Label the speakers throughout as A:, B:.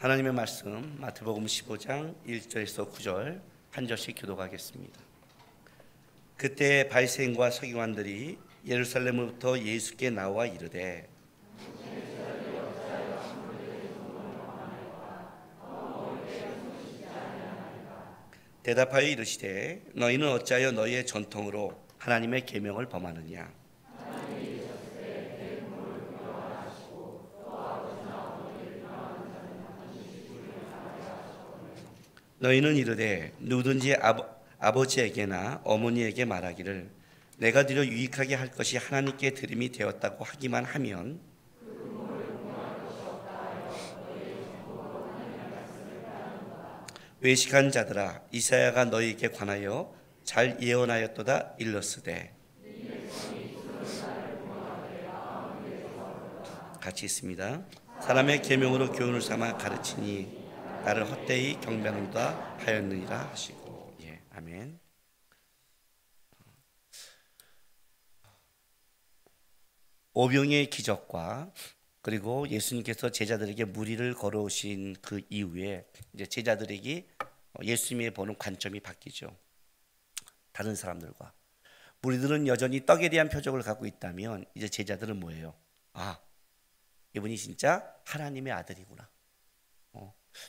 A: 하나님의 말씀 마태복음 15장 1절에서 9절 한 절씩 교독하겠습니다. 그때 바리새인과 서기관들이 예루살렘으로부터 예수께 나와 이르되 대답하여 이르시되 너희는 어찌하여 너희의 전통으로 하나님의 계명을 범하느냐. 너희는 이르되 누구든지 아버지에게나 어머니에게 말하기를 내가 드려 유익하게 할 것이 하나님께 드림이 되었다고 하기만 하면 외식한 자들아, 이사야가 너희에게 관하여 잘 예언하였도다 일렀으되. 같이 있습니다. 사람의 계명으로 교훈을 삼아 가르치니 나를 헛되이 경배하는도다 하였느니라 하시고. 아멘. 오병이의 기적과 그리고 예수님께서 제자들에게 무리를 걸어오신 그 이후에 이제 제자들에게 예수님이 보는 관점이 바뀌죠. 다른 사람들과 무리들은 여전히 떡에 대한 표적을 갖고 있다면 이제 제자들은 뭐예요? 아, 이분이 진짜 하나님의 아들이구나.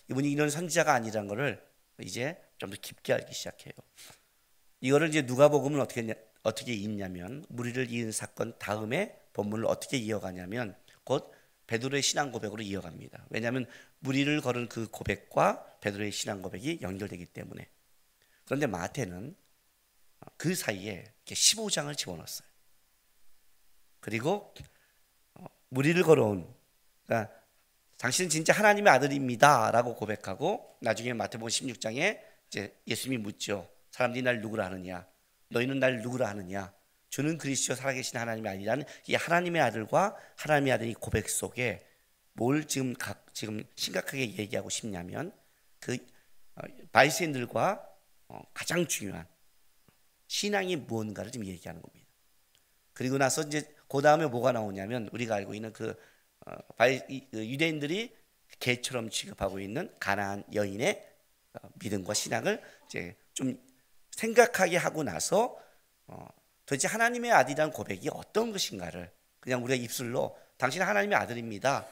A: 이분이 이런 선지자가 아니라는 것을 이제 좀 더 깊게 알기 시작해요. 이거를 이제 누가복음은 어떻게 읽냐면 무리를 이은 사건 다음에 본문을 어떻게 이어가냐면 곧 베드로의 신앙 고백으로 이어갑니다. 왜냐하면 무리를 걸은 그 고백과 베드로의 신앙 고백이 연결되기 때문에. 그런데 마태는 그 사이에 15장을 집어넣었어요. 그리고 무리를 걸어온, 그러니까 당신은 진짜 하나님의 아들입니다 라고 고백하고 나중에 마태복음 16장에 이제 예수님이 묻죠. 사람들이 날 누구라 하느냐, 너희는 날 누구라 하느냐, 주는 그리스도 살아계신 하나님의 아들이라는 이 하나님의 아들과 하나님의 아들의 고백 속에 뭘 지금 심각하게 얘기하고 싶냐면 그 바리새인들과 가장 중요한 신앙이 무언가를 지금 얘기하는 겁니다. 그리고 나서 이제 그 다음에 뭐가 나오냐면 우리가 알고 있는 유대인들이 개처럼 취급하고 있는 가나안 여인의 믿음과 신앙을 이제 좀 생각하게 하고 나서 도대체 하나님의 아들이라는 고백이 어떤 것인가를 그냥 우리가 입술로 당신은 하나님의 아들입니다,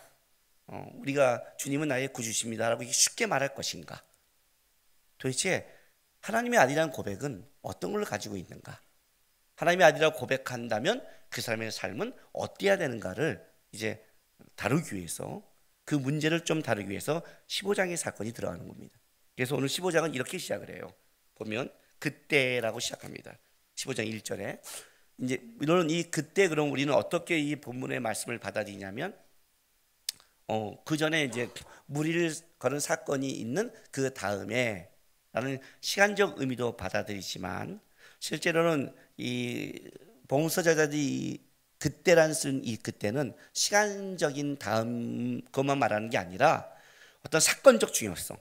A: 우리가 주님은 나의 구주십니다라고 쉽게 말할 것인가, 도대체 하나님의 아들이라는 고백은 어떤 걸 가지고 있는가, 하나님의 아들이라고 고백한다면 그 사람의 삶은 어때야 되는가를 이제 다루기 위해서, 그 문제를 좀 다루기 위해서 15장의 사건이 들어가는 겁니다. 그래서 오늘 15장은 이렇게 시작을 해요. 보면 그때라고 시작합니다. 15장 1절에 이제 물론 이 그때 그럼 우리는 어떻게 이 본문의 말씀을 받아들이냐면 그 전에 이제 무리를 걸은 사건이 있는 그 다음에 라는 시간적 의미도 받아들이지만 실제로는 이 복음서자들이 그때란 쓴 이 그때는 시간적인 다음 것만 말하는 게 아니라 어떤 사건적 중요성,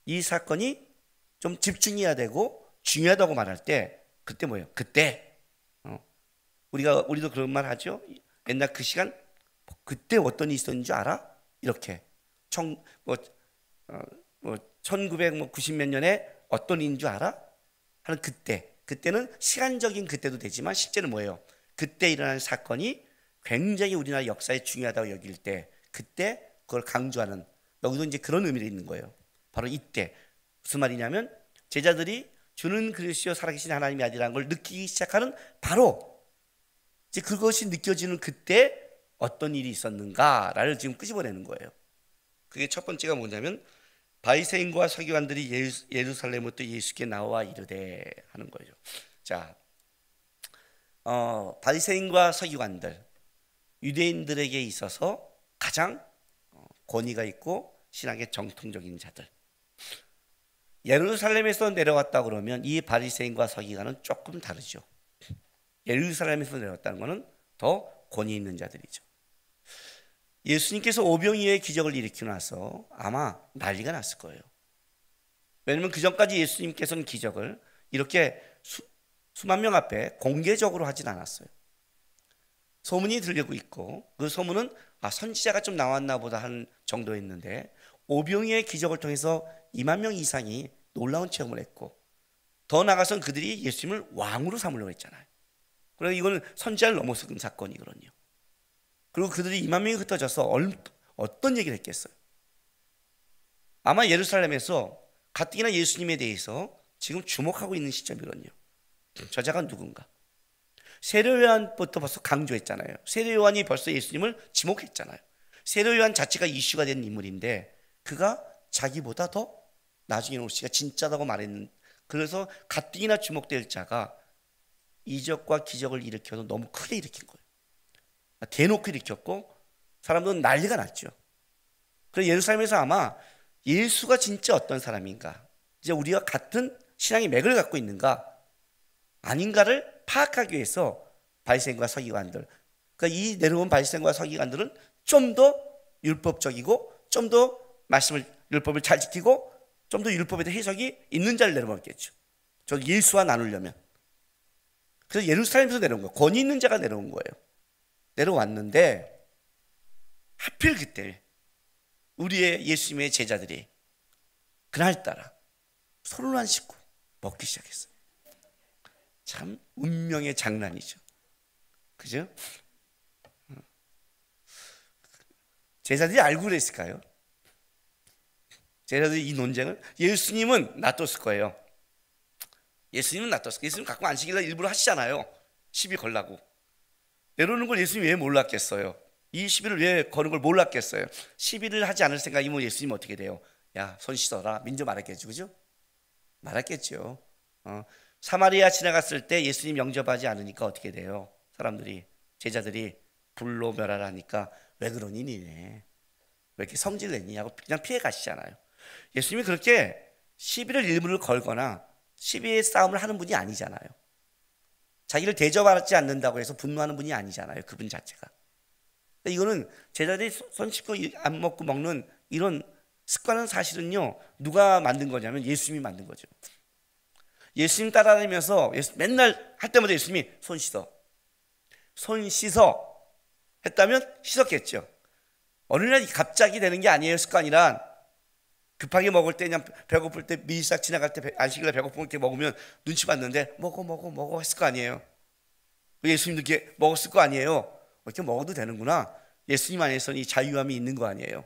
A: 이 사건이 좀 집중해야 되고 중요하다고 말할 때 그때 뭐예요? 그때 우리도 그런 말 하죠. 옛날 그 시간 그때 어떤 일이 있었는 줄 알아? 이렇게 1990 몇 년에 어떤 일인 줄 알아? 하는 그때는 시간적인 그때도 되지만 실제는 뭐예요? 그때 일어난 사건이 굉장히 우리나라 역사에 중요하다고 여길 때 그때 그걸 강조하는, 여기도 이제 그런 의미가 있는 거예요. 바로 이때. 무슨 말이냐면 제자들이 주는 그리스도 살아계신 하나님의 아들이라는 걸 느끼기 시작하는 바로 이제 그것이 느껴지는 그때 어떤 일이 있었는가를 지금 끄집어내는 거예요. 그게 첫 번째가 뭐냐면 바리새인과 서기관들이 예루살렘부터 예수께 나와 이르되 하는 거죠. 자, 바리새인과 서기관들, 유대인들에게 있어서 가장 권위가 있고 신학의 정통적인 자들. 예루살렘에서 내려왔다 그러면 이 바리새인과 서기관은 조금 다르죠. 예루살렘에서 내려왔다는 것은 더 권위 있는 자들이죠. 예수님께서 오병이어의 기적을 일으키고 나서 아마 난리가 났을 거예요. 왜냐하면 그 전까지 예수님께서는 기적을 이렇게 수만 명 앞에 공개적으로 하진 않았어요. 소문이 들리고 있고, 그 소문은 선지자가 좀 나왔나 보다 하는 정도였는데, 오병이의 기적을 통해서 2만 명 이상이 놀라운 체험을 했고, 더 나아가서는 그들이 예수님을 왕으로 삼으려고 했잖아요. 그래서 이거는 선지자를 넘어선 사건이거든요. 그리고 그들이 2만 명이 흩어져서 어떤 얘기를 했겠어요? 아마 예루살렘에서 가뜩이나 예수님에 대해서 지금 주목하고 있는 시점이거든요. 저자가 누군가? 세례요한부터 벌써 강조했잖아요. 세례요한이 벌써 예수님을 지목했잖아요. 세례요한 자체가 이슈가 된 인물인데, 그가 자기보다 더 나중에 오시가 진짜다고 말했는, 그래서 가뜩이나 주목될 자가 이적과 기적을 일으켜서 너무 크게 일으킨 거예요. 대놓고 일으켰고 사람들은 난리가 났죠. 그래서 예루살렘에서 아마 예수가 진짜 어떤 사람인가, 이제 우리가 같은 신앙의 맥을 갖고 있는가 아닌가를 파악하기 위해서 바리새인과 서기관들, 그러니까 이 내려온 바리새인과 서기관들은 좀 더 율법적이고 좀 더 율법을 잘 지키고 좀 더 율법에 대해 해석이 있는 자를 내려먹겠죠. 저 예수와 나누려면. 그래서 예루살렘에서 내려온 거예요. 권위 있는 자가 내려온 거예요. 내려왔는데 하필 그때 우리의 예수님의 제자들이 그날따라 손을 안 씻고 먹기 시작했어요. 참 운명의 장난이죠. 그죠? 제자들이 알고 그랬을까요? 제자들이 이 논쟁을, 예수님은 놔뒀을 거예요. 예수님은 놔뒀을 거예요. 예수님 갖고 안식일날 일부러 하시잖아요. 시비 걸라고. 내려오는 걸 예수님이 왜 몰랐겠어요? 이 시비를 왜 거는 걸 몰랐겠어요? 시비를 하지 않을 생각이면 예수님은 어떻게 돼요? 야, 손 씻어라. 민저 말했겠죠. 그죠? 말했겠죠. 사마리아 지나갔을 때 예수님 영접하지 않으니까 어떻게 돼요? 사람들이, 제자들이 불로 멸하라니까 왜 그러니 니네? 왜 이렇게 성질 내니? 하고 그냥 피해 가시잖아요. 예수님이 그렇게 시비를 일부러 걸거나 시비의 싸움을 하는 분이 아니잖아요. 자기를 대접하지 않는다고 해서 분노하는 분이 아니잖아요. 그분 자체가. 이거는 제자들이 손 씻고 안 먹고 먹는 이런 습관은 사실은요, 누가 만든 거냐면 예수님이 만든 거죠. 예수님 따라다니면서 맨날 할 때마다 예수님이 손 씻어, 손 씻어 했다면 씻었겠죠. 어느 날 갑자기 되는 게 아니에요. 습관이란 급하게 먹을 때, 그냥 배고플 때, 미리싹 지나갈 때 안식일날 배고프면 이렇게 먹으면 눈치 봤는데 먹어 했을 거 아니에요. 예수님도 이렇게 먹었을 거 아니에요. 이렇게 먹어도 되는구나. 예수님 안에서는 이 자유함이 있는 거 아니에요.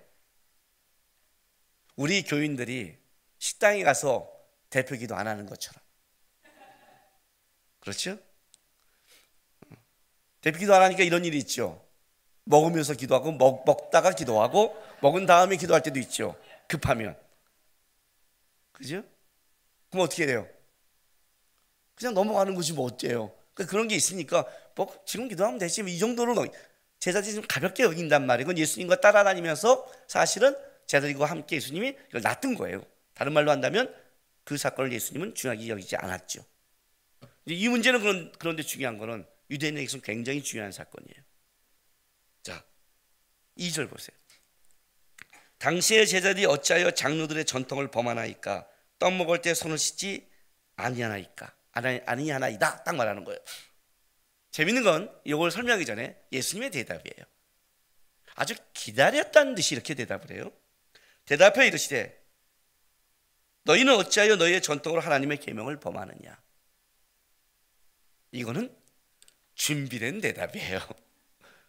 A: 우리 교인들이 식당에 가서 대표 기도 안 하는 것처럼, 그렇죠? 대표 기도 안 하니까 이런 일이 있죠. 먹으면서 기도하고 먹다가 기도하고 먹은 다음에 기도할 때도 있죠. 급하면. 그죠? 그럼 어떻게 돼요? 그냥 넘어가는 거지 뭐 어때요? 그런 게 있으니까 뭐 지금 기도하면 되지, 이 정도로 제자들이 좀 가볍게 여긴단 말이에요. 그건 예수님과 따라다니면서 사실은 제자들과 함께 예수님이 이걸 놔둔 거예요. 다른 말로 한다면 그 사건을 예수님은 중요하게 여기지 않았죠. 이 문제는 그런데 중요한 거는 유대인에게서는 굉장히 중요한 사건이에요. 자, 2절 보세요. 당시의 제자들이 어찌하여 장로들의 전통을 범하나이까? 떡 먹을 때 손을 씻지 아니하나이까? 아니하나이다. 딱 말하는 거예요. 재밌는 건 이걸 설명하기 전에 예수님의 대답이에요. 아주 기다렸다는 듯이 이렇게 대답을 해요. 대답해 이르시되 너희는 어찌하여 너희의 전통으로 하나님의 계명을 범하느냐? 이거는 준비된 대답이에요.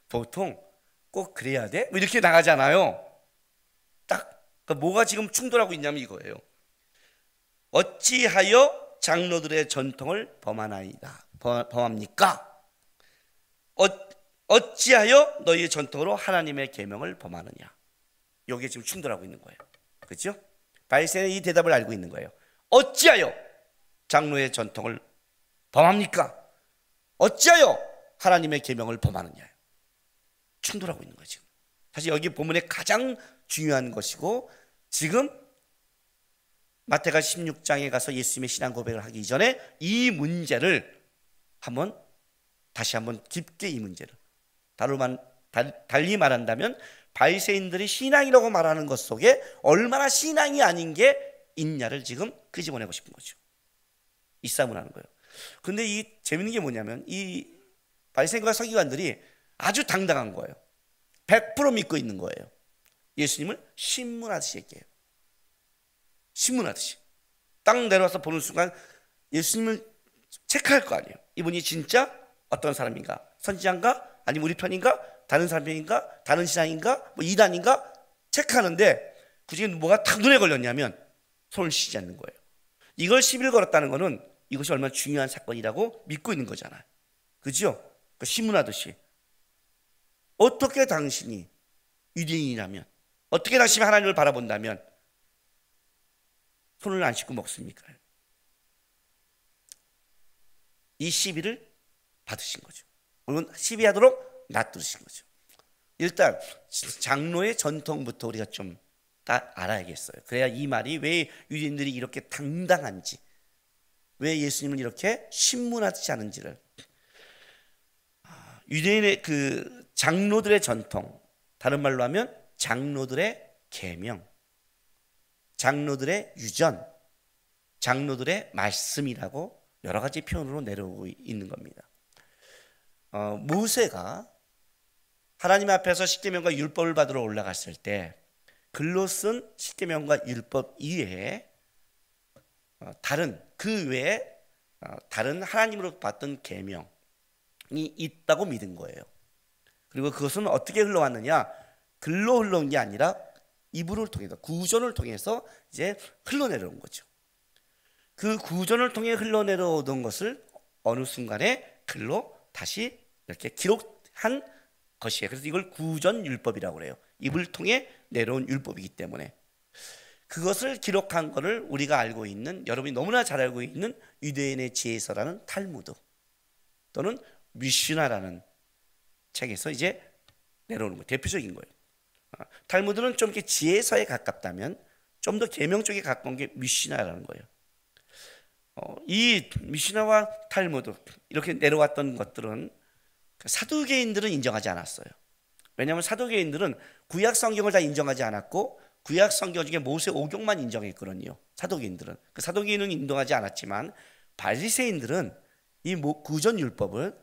A: 보통 꼭 그래야 돼? 뭐 이렇게 나가잖아요. 딱 뭐가 지금 충돌하고 있냐면 이거예요. 어찌하여 장로들의 전통을 범하나이다. 범합니까? 어찌하여 너희의 전통으로 하나님의 계명을 범하느냐? 여기에 지금 충돌하고 있는 거예요. 그렇죠? 바리새인은 이 대답을 알고 있는 거예요. 어찌하여 장로의 전통을 범합니까? 어찌하여 하나님의 계명을 범하느냐? 충돌하고 있는 거죠. 사실 여기 본문의 가장 중요한 것이고, 지금 마태가 16장에 가서 예수님의 신앙 고백을 하기 전에 이 문제를 다시 한번 깊게, 이 문제를 달리 말한다면 바리새인들이 신앙이라고 말하는 것 속에 얼마나 신앙이 아닌 게 있냐를 지금 끄집어내고 싶은 거죠. 이 싸움을 하는 거예요. 근데 이 재밌는 게 뭐냐면 이 바리새인과 서기관들이 아주 당당한 거예요. 100% 믿고 있는 거예요. 예수님을 신문하듯이 얘기해요. 신문하듯이. 딱 내려와서 보는 순간 예수님을 체크할 거 아니에요. 이분이 진짜 어떤 사람인가? 선지자인가? 아니면 우리 편인가? 다른 사람 편인가? 다른 신앙인가? 뭐 이단인가? 체크하는데 그 중에 뭐가 탁 눈에 걸렸냐면 손을 쉬지 않는 거예요. 이걸 10일 걸었다는 거는 이것이 얼마나 중요한 사건이라고 믿고 있는 거잖아요. 그죠? 그 신문하듯이. 어떻게 당신이 유대인이라면, 어떻게 당신이 하나님을 바라본다면 손을 안 씻고 먹습니까? 이 시비를 받으신 거죠. 물론 시비하도록 놔두신 거죠. 일단 장로의 전통부터 우리가 좀 다 알아야겠어요. 그래야 이 말이 왜 유대인들이 이렇게 당당한지, 왜 예수님을 이렇게 신문하지 않은지를. 유대인의 그 장로들의 전통, 다른 말로 하면 장로들의 계명, 장로들의 유전, 장로들의 말씀이라고 여러 가지 표현으로 내려오고 있는 겁니다. 모세가 하나님 앞에서 십계명과 율법을 받으러 올라갔을 때 글로 쓴 십계명과 율법 이외에 다른 그 외에 다른 하나님으로 받던 계명이 있다고 믿은 거예요. 그리고 그것은 어떻게 흘러왔느냐? 글로 흘러온 게 아니라 이불을 통해서, 구전을 통해서 이제 흘러내려온 거죠. 그 구전을 통해 흘러내려오던 것을 어느 순간에 글로 다시 이렇게 기록한 것이에요. 그래서 이걸 구전율법이라고 그래요. 입을 통해 내려온 율법이기 때문에. 그것을 기록한 것을 우리가 알고 있는, 여러분이 너무나 잘 알고 있는 유대인의 지혜서라는 탈무드 또는 미슈나라는 책에서 이제 내려오는 거예요. 대표적인 거예요. 탈무드는 좀 이렇게 지혜서에 가깝다면 좀 더 계명 쪽에 가까운 게 미슈나라는 거예요. 이 미슈나와 탈무드 이렇게 내려왔던 것들은 사두개인들은 인정하지 않았어요. 왜냐하면 사두개인들은 구약 성경을 다 인정하지 않았고 구약 성경 중에 모세 오경만 인정했거든요. 사두개인들은. 그 사두개인은 인정하지 않았지만 바리새인들은 이 구전 율법을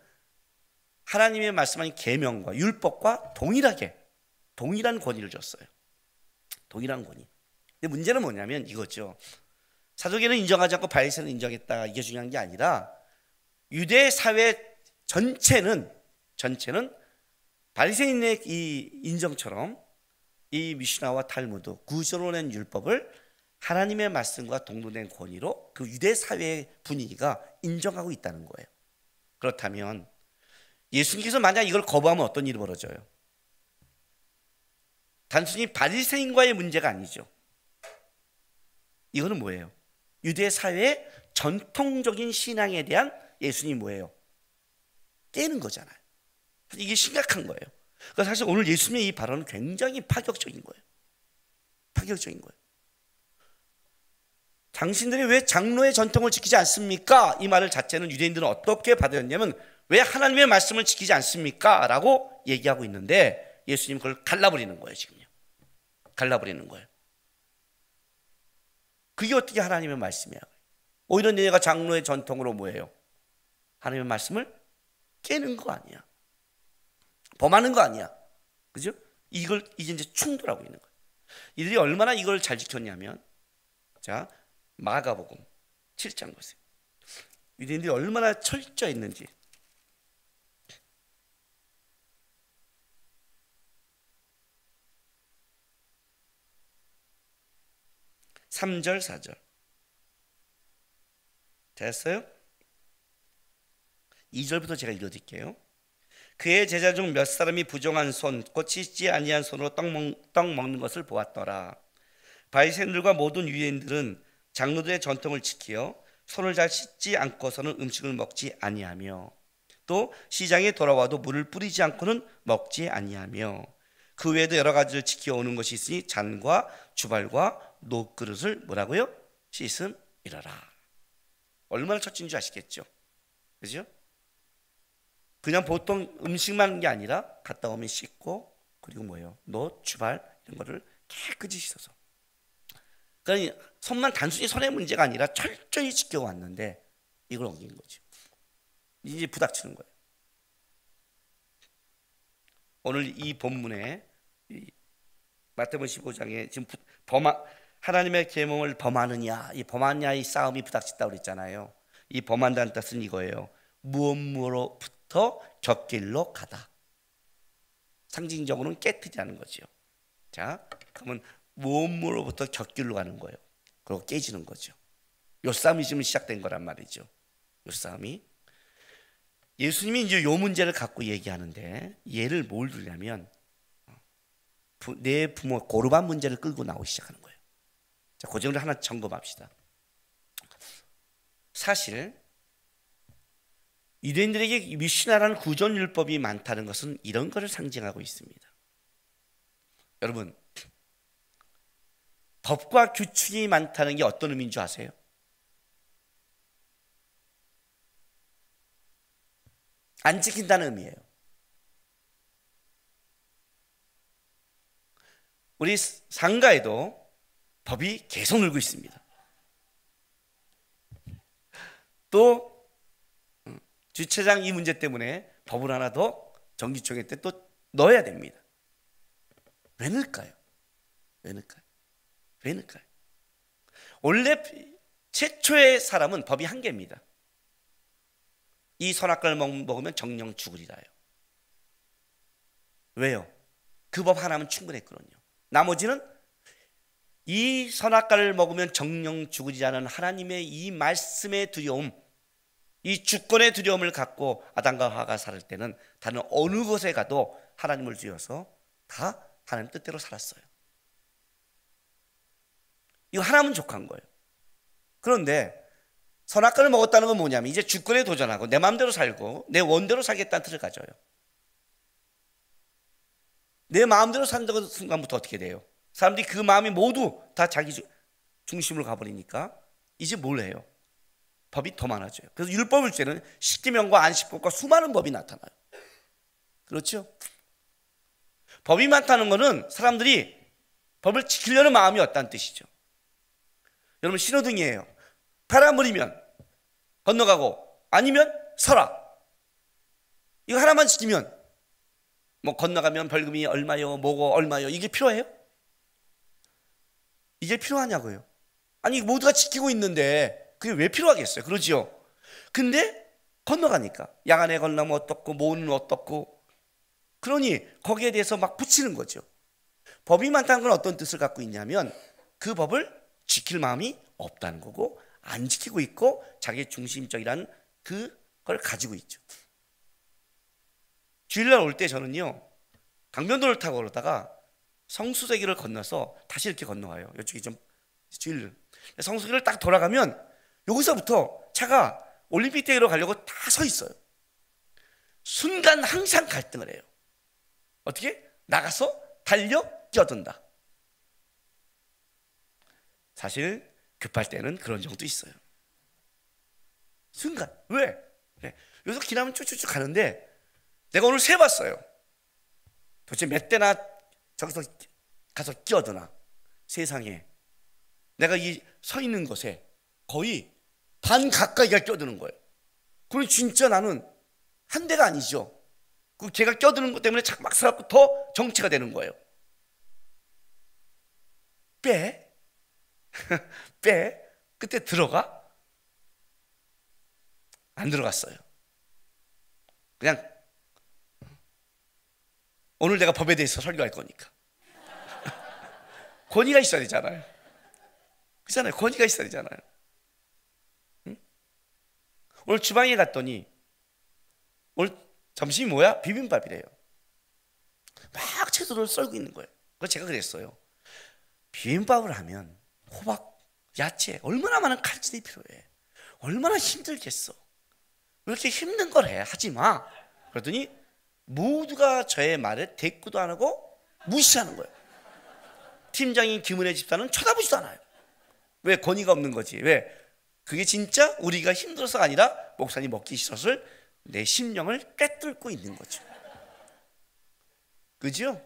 A: 하나님의 말씀하신 계명과 율법과 동일한 권위를 줬어요. 동일한 권위. 근데 문제는 뭐냐면 이거죠. 사두개는 인정하지 않고 바리새인은 인정했다. 이게 중요한 게 아니라 유대 사회 전체는 바리새인의 이 인정처럼 이 미슈나와 탈무드, 구전으로 낸 율법을 하나님의 말씀과 동등된 권위로 그 유대 사회의 분위기가 인정하고 있다는 거예요. 그렇다면 예수님께서 만약 이걸 거부하면 어떤 일이 벌어져요? 단순히 바리새인과의 문제가 아니죠. 이거는 뭐예요? 유대 사회의 전통적인 신앙에 대한 예수님이 뭐예요? 깨는 거잖아요. 이게 심각한 거예요. 그러니까 사실 오늘 예수님의 이 발언은 굉장히 파격적인 거예요. 파격적인 거예요. 당신들이 왜 장로의 전통을 지키지 않습니까? 이 말을 자체는 유대인들은 어떻게 받아들였냐면 왜 하나님의 말씀을 지키지 않습니까? 라고 얘기하고 있는데 예수님은 그걸 갈라버리는 거예요. 지금요. 갈라버리는 거예요. 그게 어떻게 하나님의 말씀이야? 오히려 내가 장로의 전통으로 뭐예요? 하나님의 말씀을 깨는 거 아니야. 범하는 거 아니야. 그죠? 이걸 이제 충돌하고 있는 거예요. 이들이 얼마나 이걸 잘 지켰냐면, 자, 마가복음 7장 보세요. 유대인들이 얼마나 철저했는지. 3절 4절 됐어요? 2절부터 제가 읽어드릴게요. 그의 제자 중 몇 사람이 부정한 손, 곧 씻지 아니한 손으로 떡 먹는 것을 보았더라. 바리새인들과 모든 유대인들은 장로들의 전통을 지키어 손을 잘 씻지 않고서는 음식을 먹지 아니하며 또 시장에 돌아와도 물을 뿌리지 않고는 먹지 아니하며 그 외에도 여러 가지를 지켜오는 것이 있으니 잔과 주발과 노그릇을 뭐라고요? 씻음이라라. 얼마나 첫째인 줄 아시겠죠? 그죠? 그냥 보통 음식만 하는 게 아니라 갔다 오면 씻고 그리고 뭐예요? 노, 주발 이런 거를 깨끗이 씻어서. 그러니까 손만 단순히 손의 문제가 아니라 철저히 지켜왔는데 이걸 어긴 거죠. 이제 부닥치는 거예요. 오늘 이 본문에 마태복음 15장에 지금 하나님의 계명을 범하느냐, 이 범하느냐의 싸움이 부닥쳤다고 그랬잖아요. 이 범한다는 뜻은 이거예요. 무엇으로부터 곁길로 가다. 상징적으로는 깨뜨리자는 거죠. 자, 그러면 무엇으로부터 곁길로 가는 거예요. 그리고 깨지는 거죠. 요 싸움이 지금 시작된 거란 말이죠. 요 싸움이. 예수님이 이제 요 문제를 갖고 얘기하는데 얘를 뭘 두냐면 내 부모 고르반 문제를 끌고 나오기 시작하는 거예요. 자, 그 점을 하나 점검합시다. 사실 유대인들에게 미시나라는 구전율법이 많다는 것은 이런 것을 상징하고 있습니다. 여러분, 법과 규칙이 많다는 게 어떤 의미인 줄 아세요? 안 지킨다는 의미예요. 우리 상가에도 법이 계속 늘고 있습니다. 또 주차장 이 문제 때문에 법을 하나 더 정기총회 때 또 넣어야 됩니다. 왜 넣을까요? 왜 넣을까요? 왜 넣을까요? 원래 최초의 사람은 법이 한 개입니다. 이 선악과를 먹으면 정령 죽으리라요. 왜요? 그 법 하나면 충분했거든요. 나머지는 이 선악과를 먹으면 정령 죽으리라는 하나님의 이 말씀의 두려움, 이 주권의 두려움을 갖고 아담과 하와가 살 때는 다른 어느 곳에 가도 하나님을 두려워서 다 하나님 뜻대로 살았어요. 이거 하나면 족한 거예요. 그런데 선악과를 먹었다는 건 뭐냐면 이제 주권에 도전하고 내 마음대로 살고 내 원대로 살겠다는 뜻을 가져요. 내 마음대로 산다는 순간부터 어떻게 돼요? 사람들이 그 마음이 모두 다 자기 중심으로 가버리니까 이제 뭘 해요? 법이 더 많아져요. 그래서 율법을 죄는 십계명과 안식법과 수많은 법이 나타나요. 그렇죠? 법이 많다는 것은 사람들이 법을 지키려는 마음이 없다는 뜻이죠. 여러분, 신호등이에요. 파란불이면 건너가고 아니면 서라. 이거 하나만 지키면 뭐 건너가면 벌금이 얼마요, 뭐고 얼마요, 이게 필요해요? 이게 필요하냐고요? 아니 모두가 지키고 있는데 그게 왜 필요하겠어요? 그러지요. 근데 건너가니까 야간에 건너면 어떻고 뭐는 어떻고, 그러니 거기에 대해서 막 붙이는 거죠. 법이 많다는 건 어떤 뜻을 갖고 있냐면 그 법을 지킬 마음이 없다는 거고 안 지키고 있고 자기 중심적이라는 그걸 가지고 있죠. 주일날 올 때 저는요 강변도를 타고 그러다가 성수대교를 건너서 다시 이렇게 건너와요. 이쪽이 좀 주일 성수대교를 딱 돌아가면 여기서부터 차가 올림픽대교로 가려고 다 서 있어요. 순간 항상 갈등을 해요. 어떻게? 나가서 달려 끼어든다. 사실 급할 때는 그런 정도 있어요. 순간. 왜? 여기서 기나면 쭉쭉쭉 가는데 내가 오늘 세봤어요. 도대체 몇 대나 저기서 가서 끼어드나. 세상에 내가 이 서 있는 곳에 거의 반 가까이가 끼어드는 거예요. 그럼 진짜 나는 한 대가 아니죠. 그 걔가 끼어드는 것 때문에 막 서갖고 더 정체가 되는 거예요. 빼? 빼? 그때 들어가? 안 들어갔어요. 그냥 오늘 내가 법에 대해서 설교할 거니까. 권위가 있어야 되잖아요. 그렇잖아요. 권위가 있어야 되잖아요. 응? 오늘 주방에 갔더니 오늘 점심이 뭐야? 비빔밥이래요. 막 채소를 썰고 있는 거예요. 그래서 제가 그랬어요. 비빔밥을 하면 호박, 야채 얼마나 많은 칼질이 필요해. 얼마나 힘들겠어. 왜 이렇게 힘든 걸 해? 하지 마. 그러더니 모두가 저의 말에 대꾸도 안 하고 무시하는 거예요. 팀장인 김은혜 집사는 쳐다보지도 않아요. 왜? 권위가 없는 거지. 왜? 그게 진짜 우리가 힘들어서가 아니라 목사님 먹기 싫어서 내 심령을 꿰뚫고 있는 거죠. 그죠?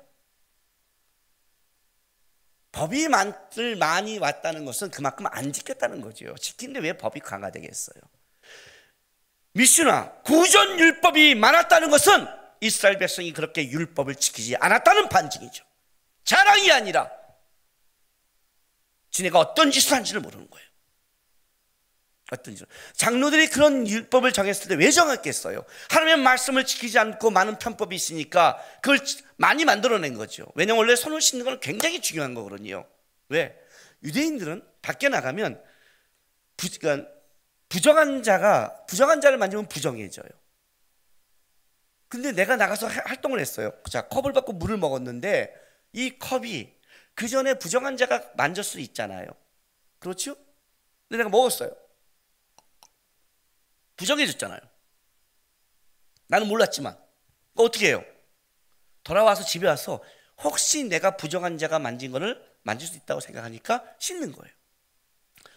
A: 법이 많이 왔다는 것은 그만큼 안 지켰다는 거죠. 지키는데 왜 법이 강화되겠어요? 미슈나 구전율법이 많았다는 것은 이스라엘 백성이 그렇게 율법을 지키지 않았다는 반증이죠. 자랑이 아니라 지네가 어떤 짓을 한지를 모르는 거예요. 어떤 짓을. 장로들이 그런 율법을 정했을 때 왜 정했겠어요? 하나님의 말씀을 지키지 않고 많은 편법이 있으니까 그걸 많이 만들어낸 거죠. 왜냐하면 원래 손을 씻는 건 굉장히 중요한 거거든요. 왜? 유대인들은 밖에 나가면 부정한 자를 만지면 부정해져요. 근데 내가 나가서 활동을 했어요. 자, 컵을 받고 물을 먹었는데 이 컵이 그 전에 부정한 자가 만질 수 있잖아요. 그렇죠? 근데 내가 먹었어요. 부정해졌잖아요. 나는 몰랐지만 어떻게 해요? 돌아와서 집에 와서 혹시 내가 부정한 자가 만진 거를 만질 수 있다고 생각하니까 씻는 거예요.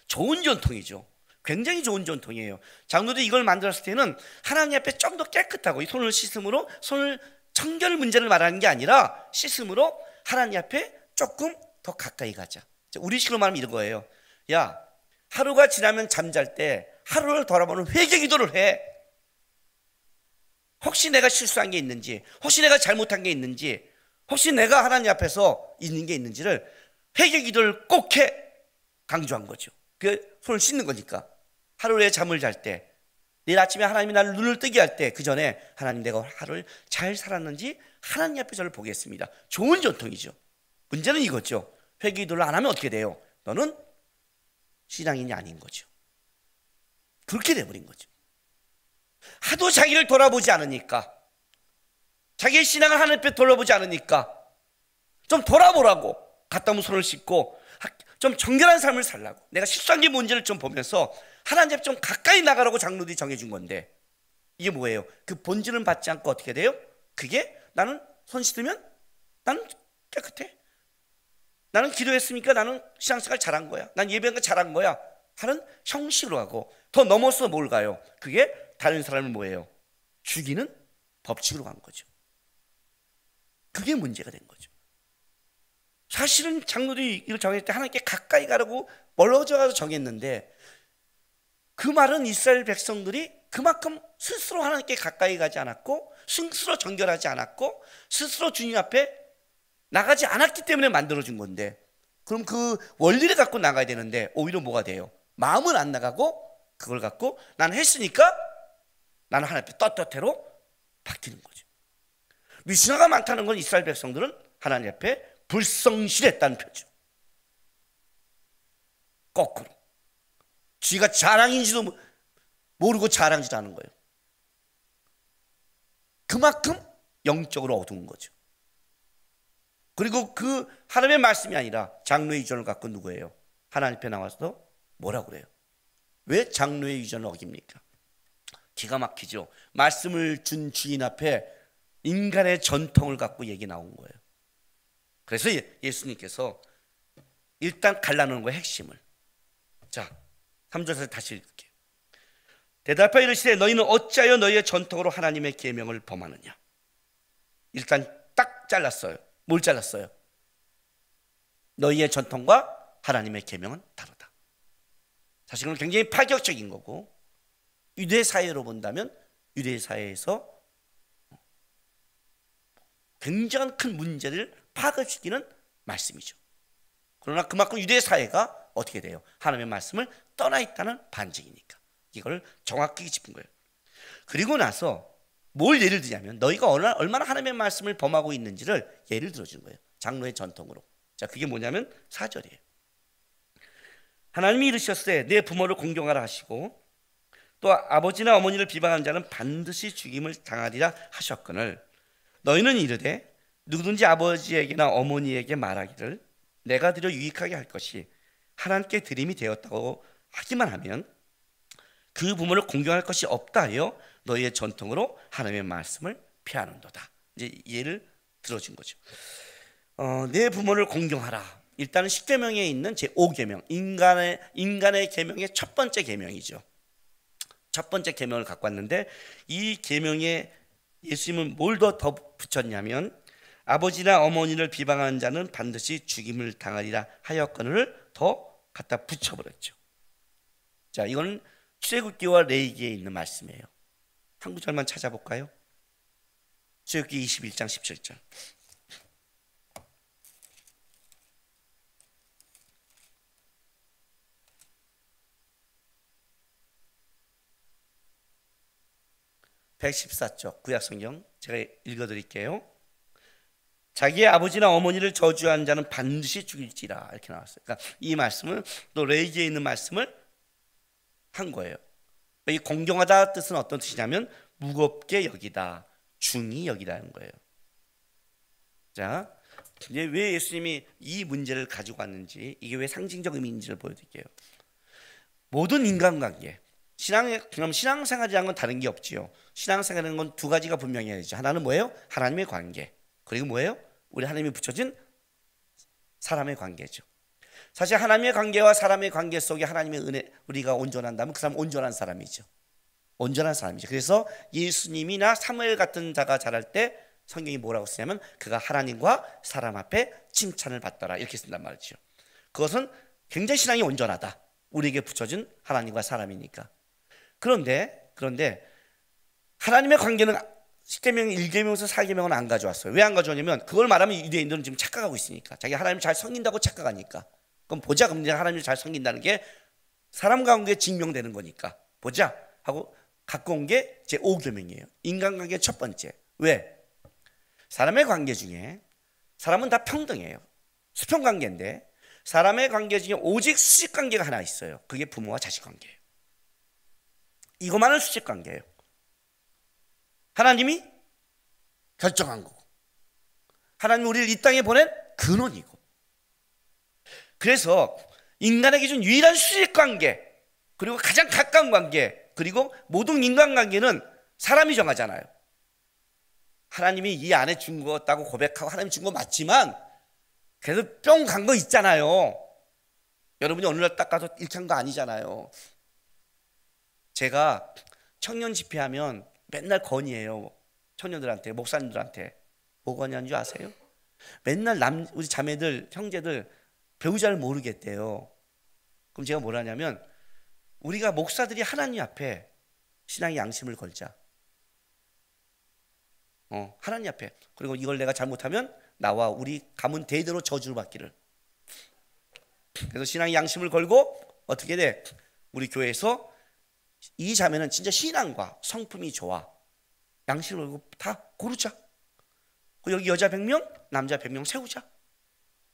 A: 좋은 전통이죠. 굉장히 좋은 전통이에요. 장로들이 이걸 만들었을 때는 하나님 앞에 좀 더 깨끗하고, 이 손을 씻음으로 손을 청결 문제를 말하는 게 아니라 씻음으로 하나님 앞에 조금 더 가까이 가자. 우리식으로 말하면 이런 거예요. 야, 하루가 지나면 잠잘 때 하루를 돌아보는 회개 기도를 해. 혹시 내가 실수한 게 있는지, 혹시 내가 잘못한 게 있는지, 혹시 내가 하나님 앞에서 있는 게 있는지를 회개 기도를 꼭 해. 강조한 거죠. 그 손을 씻는 거니까. 하루에 잠을 잘 때, 내일 아침에 하나님이 나를 눈을 뜨게 할 때, 그 전에 하나님, 내가 하루를 잘 살았는지 하나님 앞에 저를 보겠습니다. 좋은 전통이죠. 문제는 이거죠. 회개 기도를 안 하면 어떻게 돼요? 너는 신앙인이 아닌 거죠. 그렇게 돼버린 거죠. 하도 자기를 돌아보지 않으니까, 자기의 신앙을 하나님 앞에 돌아보지 않으니까 좀 돌아보라고, 갔다 오면 손을 씻고 좀 정결한 삶을 살라고, 내가 실수한 게 뭔지를 좀 보면서 하나님 앞에 좀 가까이 나가라고 장로들이 정해준 건데, 이게 뭐예요? 그 본질은 받지 않고 어떻게 돼요? 그게 나는 손 씻으면 나는 깨끗해, 나는 기도했으니까 나는 신앙생활 잘한 거야, 난 예배한 거 잘한 거야 하는 형식으로 하고, 더 넘어서 뭘 가요? 그게 다른 사람을 뭐예요? 죽이는 법칙으로 간 거죠. 그게 문제가 된 거죠. 사실은 장로들이 이걸 정했을 때 하나님께 가까이 가라고 멀어져 가서 정했는데, 그 말은 이스라엘 백성들이 그만큼 스스로 하나님께 가까이 가지 않았고, 스스로 정결하지 않았고, 스스로 주님 앞에 나가지 않았기 때문에 만들어준 건데, 그럼 그 원리를 갖고 나가야 되는데 오히려 뭐가 돼요? 마음은 안 나가고 그걸 갖고 나는 했으니까 나는 하나님 앞에 떳떳해로 바뀌는 거죠. 미신화가 많다는 건 이스라엘 백성들은 하나님 앞에 불성실했다는 표죠. 거꾸로 쥐가 자랑인지도 모르고 자랑질 하는 거예요. 그만큼 영적으로 어두운 거죠. 그리고 그 하나님의 말씀이 아니라 장로의 유전을 갖고 누구예요? 하나님 앞에 나와서 뭐라고 그래요? 왜 장로의 유전을 어깁니까? 기가 막히죠. 말씀을 준 주인 앞에 인간의 전통을 갖고 얘기 나온 거예요. 그래서 예수님께서 일단 갈라놓은 거예요, 핵심을. 자, 3절에서 다시 읽을게요. 대답하여 이르시되 너희는 어찌하여 너희의 전통으로 하나님의 계명을 범하느냐. 일단 딱 잘랐어요. 뭘 잘랐어요? 너희의 전통과 하나님의 계명은 다르다. 사실은 굉장히 파격적인 거고, 유대 사회로 본다면 유대 사회에서 굉장한 큰 문제를 파급시키는 말씀이죠. 그러나 그만큼 유대 사회가 어떻게 돼요? 하나님의 말씀을 떠나 있다는 반증이니까 이걸 정확히 짚은 거예요. 그리고 나서 뭘 예를 들냐면, 너희가 얼마나 하나님의 말씀을 범하고 있는지를 예를 들어준 거예요. 장로의 전통으로. 자, 그게 뭐냐면 4절이에요. 하나님이 이르셨으되 내 부모를 공경하라 하시고 또 아버지나 어머니를 비방하는 자는 반드시 죽임을 당하리라 하셨거늘 너희는 이르되 누구든지 아버지에게나 어머니에게 말하기를 내가 드려 유익하게 할 것이 하나님께 드림이 되었다고 하기만 하면 그 부모를 공경할 것이 없다 하여 너희의 전통으로 하나님의 말씀을 피하는도다. 이제 예를 들어준 거죠. 내 부모를 공경하라. 일단은 10계명에 있는 제5계명, 인간의 계명의 첫 번째 계명이죠. 첫 번째 계명을 갖고 왔는데, 이 계명에 예수님은 뭘 더 붙였냐면 아버지나 어머니를 비방하는 자는 반드시 죽임을 당하리라 하였거늘 더 갖다 붙여버렸죠. 자, 이거는 출애굽기와 레위기에 있는 말씀이에요. 한 구절만 찾아볼까요? 출애굽기 21장 17절. (114쪽) 구약성경 제가 읽어드릴게요. 자기의 아버지나 어머니를 저주한 자는 반드시 죽일지라, 이렇게 나왔어요. 그러니까 이 말씀은 또 레위기에 있는 말씀을 한 거예요. 이 공경하다 뜻은 어떤 뜻이냐면 무겁게 여기다, 중히 여기다는 거예요. 자, 이제 왜 예수님이 이 문제를 가지고 왔는지, 이게 왜 상징적 의미인지를 보여드릴게요. 모든 인간관계, 그럼 신앙생활이라는 건 다른 게 없지요. 신앙생활이라는 건 두 가지가 분명해야 되죠. 하나는 뭐예요? 하나님의 관계. 그리고 뭐예요? 우리 하나님이 붙여진 사람의 관계죠. 사실 하나님의 관계와 사람의 관계 속에 하나님의 은혜, 우리가 온전한다면 그 사람은 온전한 사람이죠. 온전한 사람이죠. 그래서 예수님이나 사무엘 같은 자가 자랄 때 성경이 뭐라고 쓰냐면 그가 하나님과 사람 앞에 칭찬을 받더라, 이렇게 쓴단 말이죠. 그것은 굉장히 신앙이 온전하다, 우리에게 붙여진 하나님과 사람이니까. 그런데 하나님의 관계는 10계명, 1계명에서 4계명은 안 가져왔어요. 왜 안 가져왔냐면 그걸 말하면 유대인들은 지금 착각하고 있으니까, 자기 하나님 잘 섬긴다고 착각하니까. 그럼 보자, 그럼 내가 하나님을 잘 섬긴다는 게 사람 가운데 증명되는 거니까 보자 하고 갖고 온 게 제 5계명이에요. 인간관계 첫 번째. 왜? 사람의 관계 중에 사람은 다 평등해요. 수평관계인데 사람의 관계 중에 오직 수직관계가 하나 있어요. 그게 부모와 자식 관계예요. 이것만은 수직관계예요. 하나님이 결정한 거고, 하나님이 우리를 이 땅에 보낸 근원이고. 그래서 인간의 기준 유일한 수직관계, 그리고 가장 가까운 관계, 그리고 모든 인간관계는 사람이 정하잖아요. 하나님이 이 안에 준 거였다고 고백하고 하나님이 준 거 맞지만 그래서 뿅 간 거 있잖아요. 여러분이 어느 날 딱 가서 이렇게 한 거 아니잖아요. 제가 청년 집회하면 맨날 건의해요. 청년들한테, 목사님들한테. 뭐 건의한 줄 아세요? 맨날 우리 자매들, 형제들 배우자를 모르겠대요. 그럼 제가 뭘 하냐면 우리가 목사들이 하나님 앞에 신앙의 양심을 걸자. 하나님 앞에. 그리고 이걸 내가 잘못하면 나와 우리 가문 대대로 저주를 받기를. 그래서 신앙의 양심을 걸고 어떻게 돼? 우리 교회에서 이 자매는 진짜 신앙과 성품이 좋아. 양심을 걸고 다 고르자. 여기 여자 100명, 남자 100명 세우자.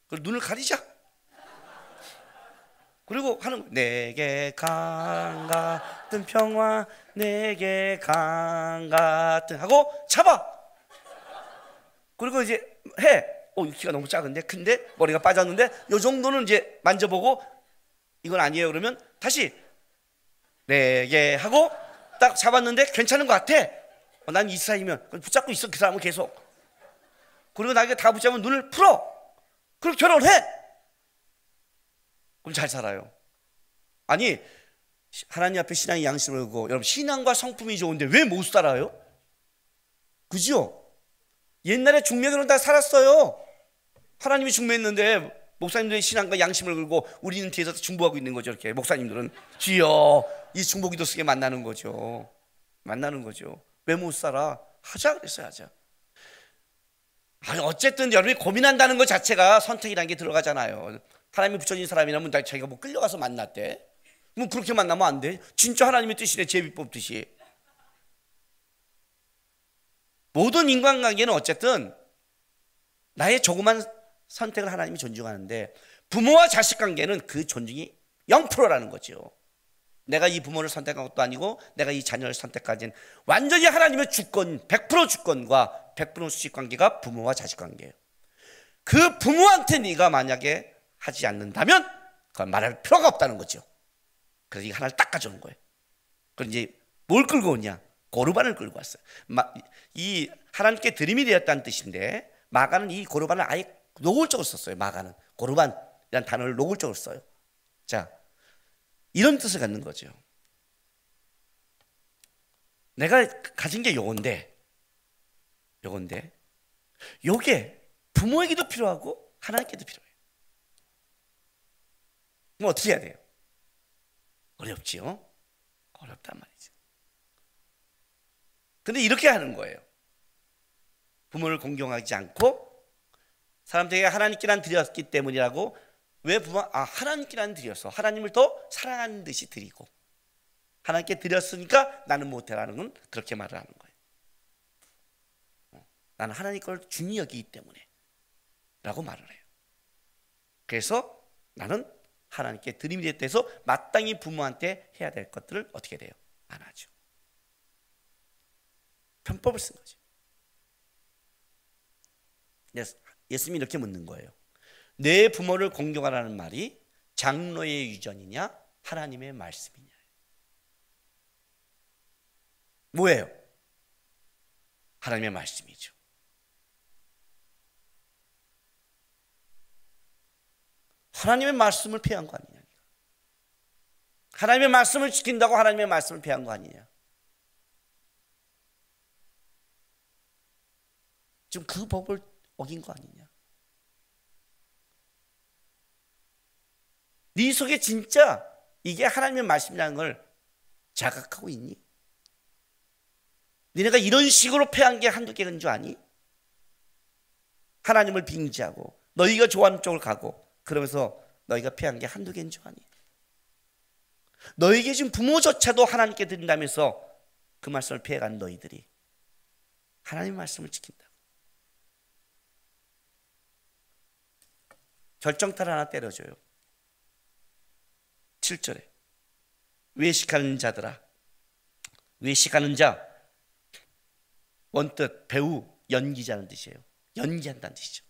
A: 그리고 눈을 가리자. 그리고 하는 거. 내게 강 같은 평화, 내게 강 같은 하고 잡아. 그리고 이제 해. 키가 너무 작은데, 큰데 머리가 빠졌는데 요 정도는 이제 만져보고 이건 아니에요. 그러면 다시 내게 하고 딱 잡았는데 괜찮은 것 같아. 난 이 사이면 붙잡고 있어. 그 사람은 계속. 그리고 나에게 다 붙잡으면 눈을 풀어. 그리고 결혼해. 그럼 잘 살아요. 아니, 하나님 앞에 신앙의 양심을 걸고, 여러분 신앙과 성품이 좋은데 왜 못 살아요? 그죠? 옛날에 중매들은 다 살았어요. 하나님이 중매했는데 목사님들의 신앙과 양심을 걸고 우리는 뒤에서 중보하고 있는 거죠. 이렇게 목사님들은 주여 이 중보기도 쓰게 만나는 거죠. 왜 못 살아? 하자 그랬어요. 하자. 아니, 어쨌든 여러분이 고민한다는 것 자체가 선택이라는 게 들어가잖아요. 하나님이 붙여진 사람이라면 자기가 뭐 끌려가서 만났대. 뭐 그렇게 만나면 안 돼. 진짜 하나님의 뜻이래, 제비법 뜻이. 모든 인간관계는 어쨌든 나의 조그만 선택을 하나님이 존중하는데 부모와 자식 관계는 그 존중이 0%라는 거죠. 내가 이 부모를 선택한 것도 아니고 내가 이 자녀를 선택하진 완전히 하나님의 주권, 100% 주권과 100% 수직 관계가 부모와 자식 관계예요. 그 부모한테 네가 만약에 하지 않는다면 그건 말할 필요가 없다는 거죠. 그래서 이 하나를 딱 가져온 거예요. 그럼 이제 뭘 끌고 오냐? 고르반을 끌고 왔어요. 이 하나님께 드림이 되었다는 뜻인데 마가는 이 고르반을 아예 노골적으로 썼어요. 마가는 고르반이라는 단어를 노골적으로 써요. 자, 이런 뜻을 갖는 거죠. 내가 가진 게 요건데 요게 부모에게도 필요하고 하나님께도 필요해요. 그럼 어떻게 해야 돼요? 어렵지요? 어렵단 말이죠. 근데 이렇게 하는 거예요. 부모를 공경하지 않고 사람들에게 하나님께란 드렸기 때문이라고. 왜 부모? 하나님께란 드려서 하나님을 더 사랑하는 듯이 드리고, 하나님께 드렸으니까 나는 못해라는 건 그렇게 말을 하는 거예요. 나는 하나님 걸 중히 여기기 때문에 라고 말을 해요. 그래서 나는 하나님께 드림이 됐다 해서 마땅히 부모한테 해야 될 것들을 어떻게 돼요? 안 하죠. 편법을 쓴 거죠. 예수님이 이렇게 묻는 거예요. 내 부모를 공경하라는 말이 장로의 유전이냐 하나님의 말씀이냐. 뭐예요? 하나님의 말씀이죠. 하나님의 말씀을 피한 거 아니냐. 하나님의 말씀을 지킨다고 하나님의 말씀을 피한 거 아니냐. 지금 그 법을 어긴 거 아니냐. 네 속에 진짜 이게 하나님의 말씀이라는 걸 자각하고 있니? 너네가 이런 식으로 패한 게 한두 개인 줄 아니? 하나님을 빙자하고 너희가 좋아하는 쪽을 가고 그러면서 너희가 패한 게 한두 개인 줄 아니? 너희에게 지금 부모조차도 하나님께 드린다면서 그 말씀을 피해간 너희들이 하나님의 말씀을 지킨다. 결정타를 하나 때려줘요. 7절에 외식하는 자들아. 외식하는 자 원뜻 배우, 연기자는 뜻이에요. 연기한다는 뜻이죠.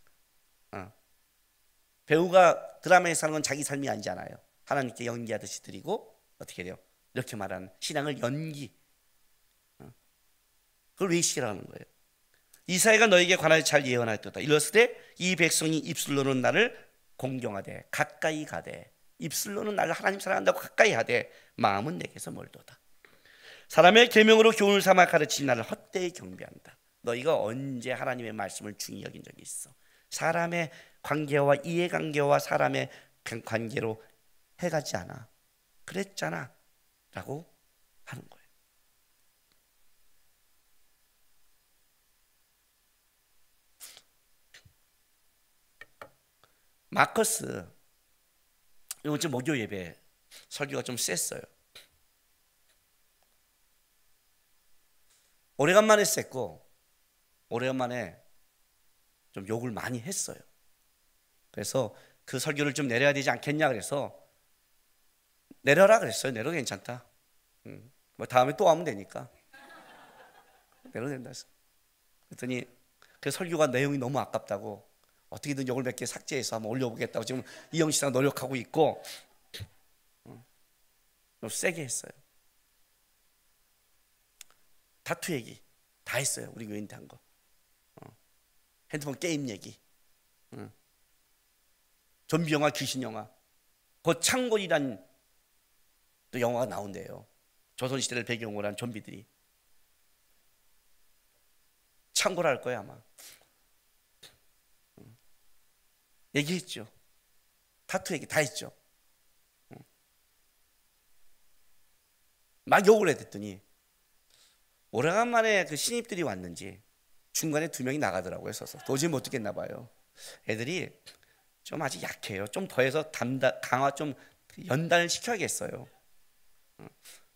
A: 배우가 드라마에서 하는 건 자기 삶이 아니잖아요. 하나님께 연기하듯이 드리고 어떻게 돼요? 이렇게 말하는 신앙을 연기. 그걸 외식이라는 거예요. 이사야가 너에게 관하여 잘 예언하였도다. 이르시되 이 백성이 입술로는 나를 공경하되 가까이 가되, 입술로는 나를 하나님 사랑한다고 가까이 하되 마음은 내게서 멀도다. 사람의 계명으로 교훈을 삼아 가르치는 나를 헛되이 경배한다. 너희가 언제 하나님의 말씀을 중히 여긴 적이 있어? 사람의 관계와 이해관계와 사람의 관계로 해가지 않아. 그랬잖아 라고 하는 거예요. 마커스 이번 주 목요 예배 설교가 좀 셌어요. 오래간만에 셌고 오래간만에 좀 욕을 많이 했어요. 그래서 그 설교를 좀 내려야 되지 않겠냐 그래서 내려라 그랬어요. 내려 괜찮다. 뭐 다음에 또 하면 되니까 내려 된다 했어. 그랬더니 그 설교가 내용이 너무 아깝다고 어떻게든 욕을 몇 개 삭제해서 한번 올려보겠다고 지금 이영 씨가 노력하고 있고 좀 세게 했어요. 다투 얘기 다 했어요. 우리 교인한테 한 거. 핸드폰 게임 얘기, 좀비 영화, 귀신 영화, 그 창골이란 또 영화가 나온대요. 조선시대를 배경으로 한 좀비들이 창골할 거야 아마. 얘기했죠. 타투 얘기 다 했죠. 막 욕을 했더니 오래간만에 그 신입들이 왔는지 중간에 2명이 나가더라고요. 서서 도저히 못 듣겠나 봐요. 애들이 좀 아직 약해요. 좀 더해서 강화 좀 연단을 시켜야겠어요.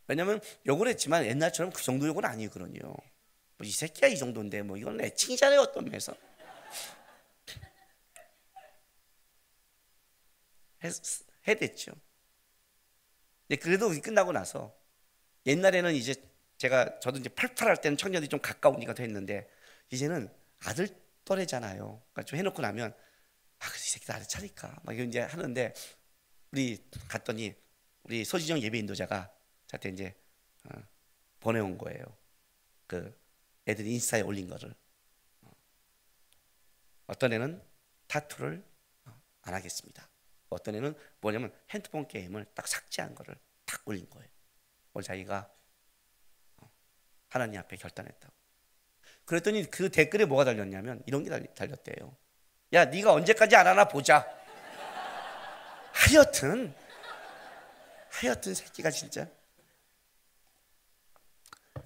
A: 왜냐면 욕을 했지만 옛날처럼 그 정도 욕은 아니거든요. 뭐 이 새끼야 이 정도인데 뭐 이건 애칭이잖아요 어떤 면에서. 해댔죠. 근데 그래도 끝나고 나서 옛날에는 이제 저도 이제 팔팔할 때는 청년들이 좀 가까우니까 됐는데 이제는 아들 또래잖아요. 그러니까 좀 해놓고 나면 이 새끼 나를 차릴까 막 이런 이제 하는데 우리 갔더니 우리 서지정 예배 인도자가 저한테 이제 보내온 거예요. 그 애들이 인스타에 올린 거를. 어떤 애는 타투를 안 하겠습니다. 어떤 애는 뭐냐면 핸드폰 게임을 딱 삭제한 거를 딱 올린 거예요. 오늘 자기가 하나님 앞에 결단했다고. 그랬더니 그 댓글에 뭐가 달렸냐면 이런 게 달렸대요. 야, 네가 언제까지 안 하나 보자. 하여튼 새끼가 진짜.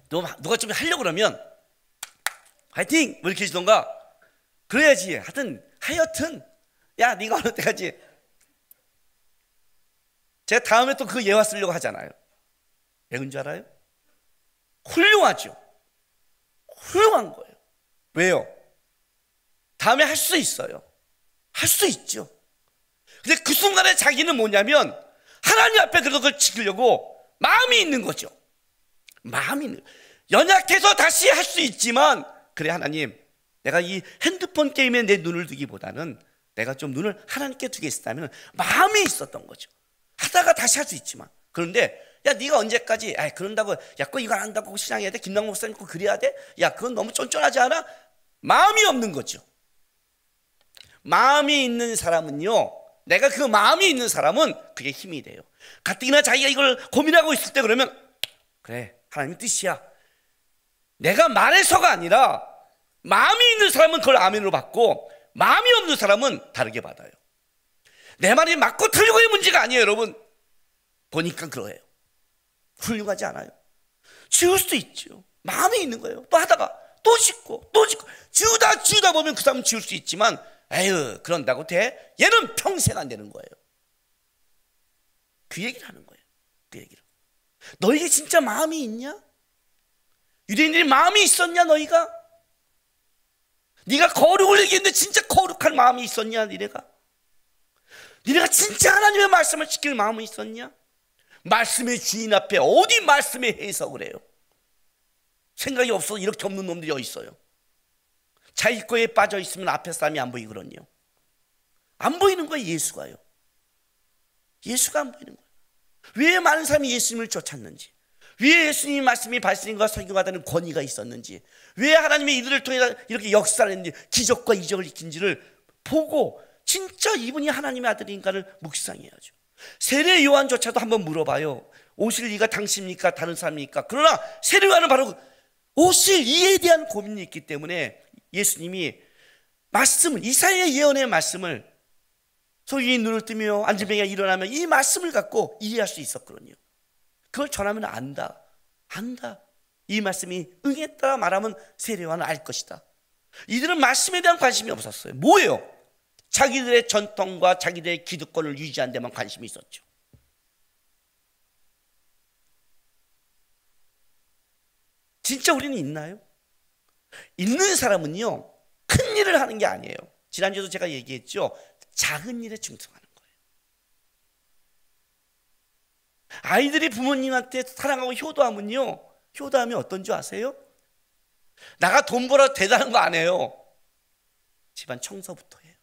A: 누가 좀 하려고 그러면 화이팅! 뭐 이렇게 해주던가 그래야지. 하여튼 야 네가 어느 때까지. 제가 다음에 또 그 예화 쓰려고 하잖아요. 왜 그런 줄 알아요? 훌륭하죠. 훌륭한 거예요. 왜요? 다음에 할 수 있어요. 할 수 있죠. 근데 그 순간에 자기는 뭐냐면 하나님 앞에 그걸 지키려고 마음이 있는 거죠. 마음이 있는, 연약해서 다시 할 수 있지만, 그래 하나님, 내가 이 핸드폰 게임에 내 눈을 두기보다는 내가 좀 눈을 하나님께 두겠다면 마음이 있었던 거죠. 하다가 다시 할 수 있지만. 그런데 야 네가 언제까지 그런다고 야 이거 안 한다고 신앙해야 돼? 김남국 목사님 꼭 그래야 돼? 야 그건 너무 쫀쫀하지 않아? 마음이 없는 거죠. 마음이 있는 사람은요, 내가 그 마음이 있는 사람은 그게 힘이 돼요. 가뜩이나 자기가 이걸 고민하고 있을 때 그러면 그래 하나님 뜻이야. 내가 말해서가 아니라 마음이 있는 사람은 그걸 아멘으로 받고 마음이 없는 사람은 다르게 받아요. 내 말이 맞고 틀리고의 문제가 아니에요. 여러분 보니까 그러해요. 훌륭하지 않아요. 지울 수 있죠. 마음이 있는 거예요. 또 하다가 또 짓고 또 짓고 지우다 보면 그 사람은 지울 수 있지만 에휴 그런다고 돼? 얘는 평생 안 되는 거예요. 그 얘기를 하는 거예요. 그 얘기를. 너에게 진짜 마음이 있냐? 유대인들이 마음이 있었냐 너희가? 네가 거룩을 얘기했는데 진짜 거룩한 마음이 있었냐 니네가? 니네가 진짜 하나님의 말씀을 지킬 마음이 있었냐? 말씀의 주인 앞에 어디 말씀의 해석을 해요? 생각이 없어서 이렇게 없는 놈들이 어디 있어요? 자기 거에 빠져 있으면 앞에 사람이 안 보이거든요. 안 보이는 거예요. 예수가요. 예수가 안 보이는 거예요. 왜 많은 사람이 예수님을 쫓았는지, 왜 예수님의 말씀이 발신과 설교하다는 권위가 있었는지, 왜 하나님의 이들을 통해 이렇게 역사를 했는지, 기적과 이적을 일으킨지를 보고 진짜 이분이 하나님의 아들인가를 묵상해야죠. 세례 요한조차도 한번 물어봐요. 오실 이가 당신입니까? 다른 사람입니까? 그러나 세례 요한은 바로 오실 이에 대한 고민이 있기 때문에 예수님이 말씀을, 이사야의 예언의 말씀을, 소유의 눈을 뜨며 앉은 병이가 일어나면 이 말씀을 갖고 이해할 수 있었거든요. 그걸 전하면 안다. 이 말씀이 응했다 말하면 세례 요한은 알 것이다. 이들은 말씀에 대한 관심이 없었어요. 뭐예요? 자기들의 전통과 자기들의 기득권을 유지하는 데만 관심이 있었죠. 진짜 우리는 있나요? 있는 사람은요, 큰 일을 하는 게 아니에요. 지난주에도 제가 얘기했죠. 작은 일에 충성하는 거예요. 아이들이 부모님한테 사랑하고 효도하면 어떤 줄 아세요? 나가 돈 벌어 대단한 거 안 해요. 집안 청소부터 해요.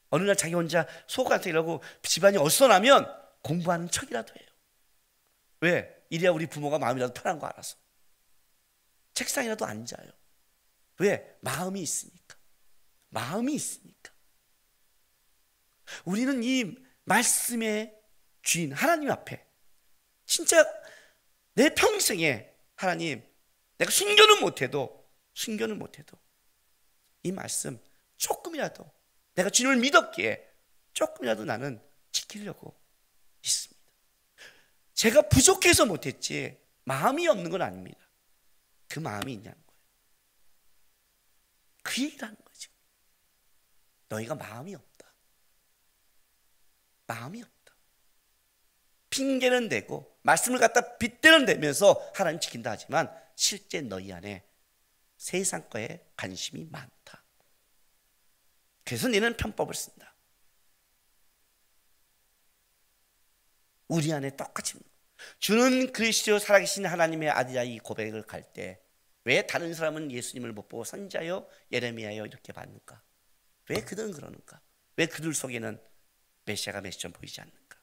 A: 어느 날 자기 혼자 속한테 일하고 집안이 어수선하면 공부하는 척이라도 해요. 왜? 이래야 우리 부모가 마음이라도 편한 거 알아서. 책상이라도 앉아요. 왜? 마음이 있으니까. 마음이 있으니까. 우리는 이 말씀의 주인 하나님 앞에 진짜 내 평생에 하나님, 내가 숨겨는 못해도 이 말씀 조금이라도 내가 주님을 믿었기에 조금이라도 나는 지키려고 있습니다. 제가 부족해서 못했지 마음이 없는 건 아닙니다. 그 마음이 있냐는 거예요. 그 얘기를 하는 거죠. 너희가 마음이 없다. 마음이 없다. 핑계는 대고 말씀을 갖다 빗대는 대면서 하나님 지킨다 하지만 실제 너희 안에 세상 거에 관심이 많다. 그래서 너는 편법을 쓴다. 우리 안에 똑같이 주는 그리스도 살아계신 하나님의 아들이라 이 고백을 갈 때 왜 다른 사람은 예수님을 못 보고 선지자여 예레미야여 이렇게 받는가? 왜 그들은 그러는가? 왜 그들 속에는 메시아가 메시아 보이지 않는가?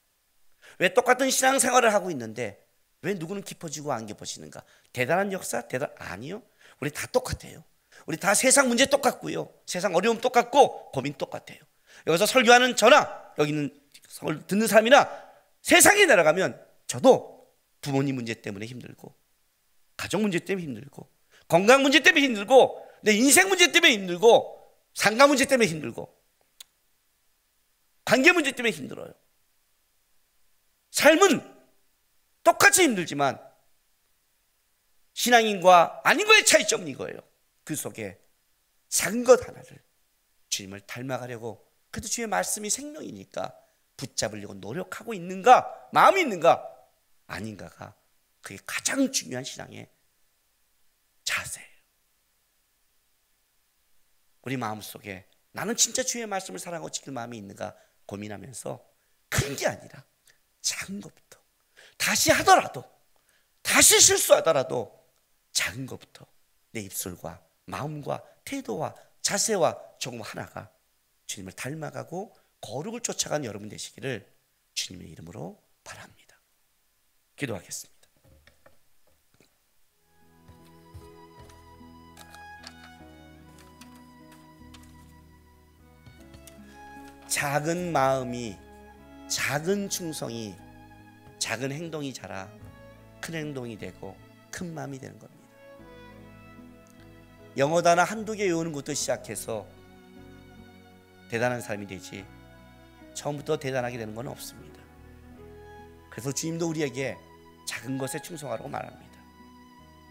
A: 왜 똑같은 신앙생활을 하고 있는데 왜 누구는 깊어지고 안 깊어지는가? 대단한 역사? 아니요. 우리 다 똑같아요. 우리 다 세상 문제 똑같고요. 세상 어려움 똑같고 고민 똑같아요. 여기서 설교하는 저나 여기 있는 듣는 사람이나 세상에 내려가면 저도 부모님 문제 때문에 힘들고 가족 문제 때문에 힘들고 건강 문제 때문에 힘들고 내 인생 문제 때문에 힘들고 상가 문제 때문에 힘들고 관계 문제 때문에 힘들어요. 삶은 똑같이 힘들지만 신앙인과 아닌과의 차이점은 이거예요. 그 속에 작은 것 하나를 주님을 닮아가려고, 그래도 주의 말씀이 생명이니까 붙잡으려고 노력하고 있는가, 마음이 있는가 아닌가가 그게 가장 중요한 신앙의 자세예요. 우리 마음속에 나는 진짜 주의 말씀을 사랑하고 지킬 마음이 있는가 고민하면서 큰 게 아니라 작은 것부터, 다시 하더라도, 다시 실수하더라도 작은 것부터 내 입술과 마음과 태도와 자세와 조금 하나가 주님을 닮아가고 거룩을 쫓아가는 여러분 되시기를 주님의 이름으로 바랍니다. 기도하겠습니다. 작은 마음이, 작은 충성이, 작은 행동이 자라 큰 행동이 되고 큰 마음이 되는 겁니다. 영어 단어 한두 개 외우는 것도 시작해서 대단한 삶이 되지 처음부터 대단하게 되는 건 없습니다. 그래서 주님도 우리에게 작은 것에 충성하라고 말합니다.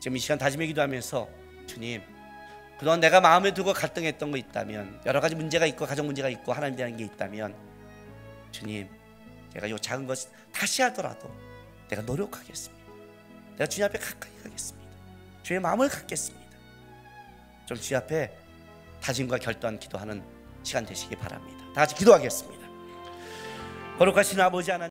A: 지금 이 시간 다짐의 기도하면서 주님, 그동안 내가 마음에 두고 갈등했던 거 있다면, 여러 가지 문제가 있고 가정 문제가 있고 하나님 대한 게 있다면 주님, 제가 이 작은 것 다시 하더라도 내가 노력하겠습니다. 내가 주님 앞에 가까이 가겠습니다. 주의 마음을 갖겠습니다. 좀 주님 앞에 다짐과 결단 기도하는 시간 되시기 바랍니다. 다 같이 기도하겠습니다. 거룩하신 아버지 하나님,